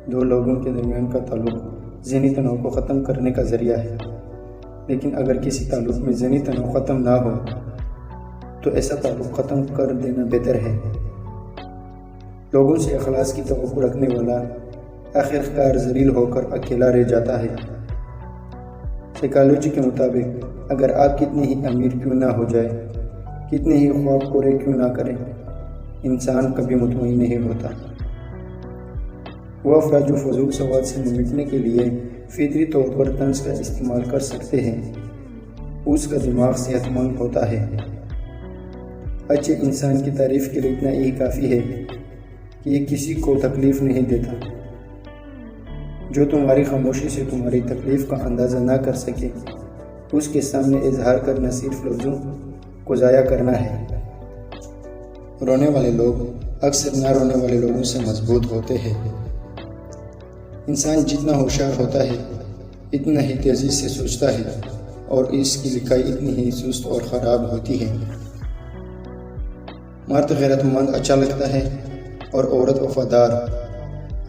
دو لوگوں کے درمیان کا تعلق ذہنی تناؤ کو ختم کرنے کا ذریعہ ہے، لیکن اگر کسی تعلق میں ذہنی تناؤ ختم نہ ہو تو ایسا تعلق ختم کر دینا بہتر ہے۔ لوگوں سے اخلاص کی توقع رکھنے والا آخر کار ذلیل ہو کر اکیلا رہ جاتا ہے۔ سائیکالوجی کے مطابق اگر آپ کتنے ہی امیر کیوں نہ ہو جائے، کتنے ہی خواب پورے کیوں نہ کریں، انسان کبھی مطمئن نہیں ہوتا۔ وہ افراد جو فضول سوال سے نمٹنے کے لیے فطری طور پر طنز کا استعمال کر سکتے ہیں، اس کا دماغ صحت مند ہوتا ہے۔ اچھے انسان کی تعریف کے لیے اتنا ہی کافی ہے کہ یہ کسی کو تکلیف نہیں دیتا۔ جو تمہاری خاموشی سے تمہاری تکلیف کا اندازہ نہ کر سکے، اس کے سامنے اظہار کرنا صرف لفظوں کو ضائع کرنا ہے۔ رونے والے لوگ اکثر نہ رونے والے لوگوں سے مضبوط ہوتے ہیں۔ انسان جتنا ہوشیار ہوتا ہے اتنا ہی تیزی سے سوچتا ہے، اور اس کی لکھائی اتنی ہی سست اور خراب ہوتی ہے۔ مرد غیرت مند اچھا لگتا ہے اور عورت وفادار۔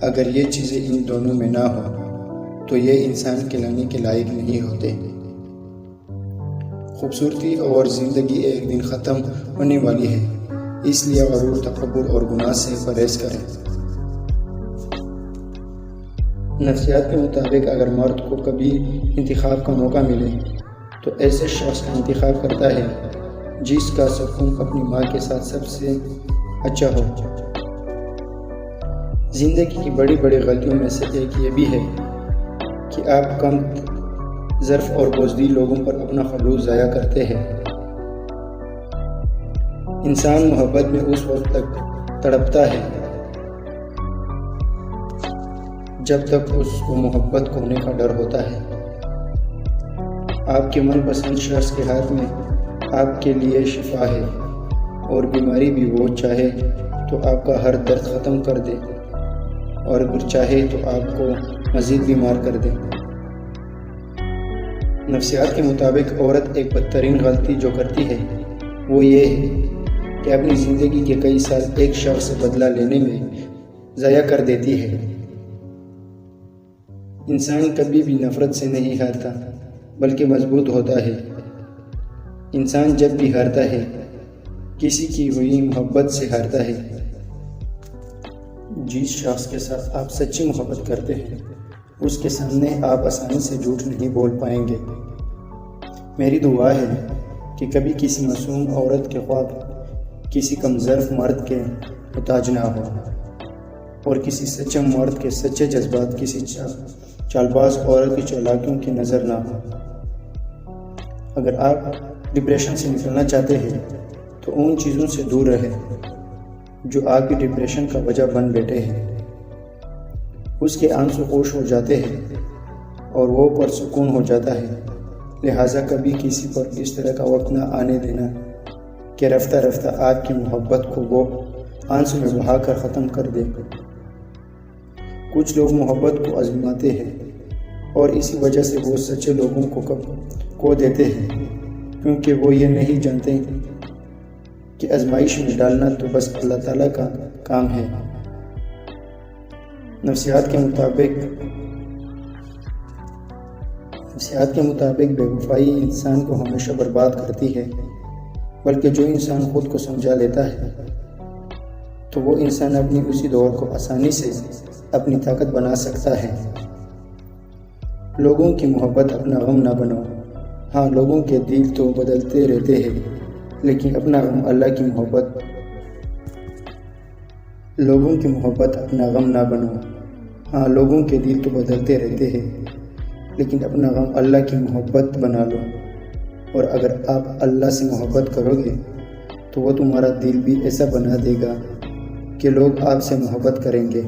اگر یہ چیزیں ان دونوں میں نہ ہو تو یہ انسان کہلانے کے لائق نہیں ہوتے۔ خوبصورتی اور زندگی ایک دن ختم ہونے والی ہے، اس لیے غرور، تکبر اور گناہ سے پرہیز کریں۔ نفسیات کے مطابق اگر مرد کو کبھی انتخاب کا موقع ملے تو ایسے شخص کا انتخاب کرتا ہے جس کا سکون اپنی ماں کے ساتھ سب سے اچھا ہو۔ زندگی کی بڑی بڑی غلطیوں میں سے ایک یہ بھی ہے کہ آپ کم ظرف اور بزدل لوگوں پر اپنا خلوص ضائع کرتے ہیں۔ انسان محبت میں اس وقت تک تڑپتا ہے جب تک اس کو محبت کھونے کا ڈر ہوتا ہے۔ آپ کے من پسند شخص کے ہاتھ میں آپ کے لیے شفا ہے، اور بیماری بھی وہ چاہے تو آپ کا ہر درد ختم کر دے، اور اگر چاہے تو آپ کو مزید بیمار کر دے۔ نفسیات کے مطابق عورت ایک بدترین غلطی جو کرتی ہے وہ یہ ہے کہ اپنی زندگی کے کئی سال ایک شخص سے بدلہ لینے میں ضائع کر دیتی ہے۔ انسان کبھی بھی نفرت سے نہیں ہارتا بلکہ مضبوط ہوتا ہے۔ انسان جب بھی ہارتا ہے کسی کی ہوئی محبت سے ہارتا ہے۔ جس شخص کے ساتھ آپ سچی محبت کرتے ہیں اس کے سامنے آپ آسانی سے جھوٹ نہیں بول پائیں گے۔ میری دعا ہے کہ کبھی کسی معصوم عورت کے خواب کسی کم ظرف مرد کے محتاج نہ ہو، اور کسی سچے مرد کے سچے جذبات کسی چالباز عورت کی چالاکیوں کی نظر نہ ہو۔ اگر آپ ڈپریشن سے نکلنا چاہتے ہیں تو ان چیزوں سے دور رہیں جو آپ کی ڈپریشن کا وجہ بن بیٹھے ہیں۔ اس کے آنسو خاموش ہو جاتے ہیں اور وہ پرسکون ہو جاتا ہے۔ لہٰذا کبھی کسی پر اس طرح کا وقت نہ آنے دینا کہ رفتہ رفتہ آپ کی محبت کو وہ آنسو میں بہا کر ختم کر دے۔ کچھ لوگ محبت کو آزماتے ہیں اور اسی وجہ سے وہ سچے لوگوں کو کھو دیتے ہیں، کیونکہ وہ یہ نہیں جانتے کہ آزمائش میں ڈالنا تو بس اللہ تعالیٰ کا کام ہے۔ نفسیات کے مطابق بے وفائی انسان کو ہمیشہ برباد کرتی ہے، بلکہ جو انسان خود کو سمجھا لیتا ہے تو وہ انسان اپنی اسی دور کو آسانی سے اپنی طاقت بنا سکتا ہے۔ لوگوں کی محبت اپنا غم نہ بناؤ۔ ہاں، لوگوں کے دل تو بدلتے رہتے ہیں، لیکن اپنا غم اللہ کی محبت لوگوں کی محبت اپنا غم نہ بناؤ۔ ہاں، لوگوں کے دل تو بدلتے رہتے ہیں، لیکن اپنا غم اللہ کی محبت بنا لو، اور اگر آپ اللہ سے محبت کرو گے تو وہ تمہارا دل بھی ایسا بنا دے گا کہ لوگ آپ سے محبت کریں گے۔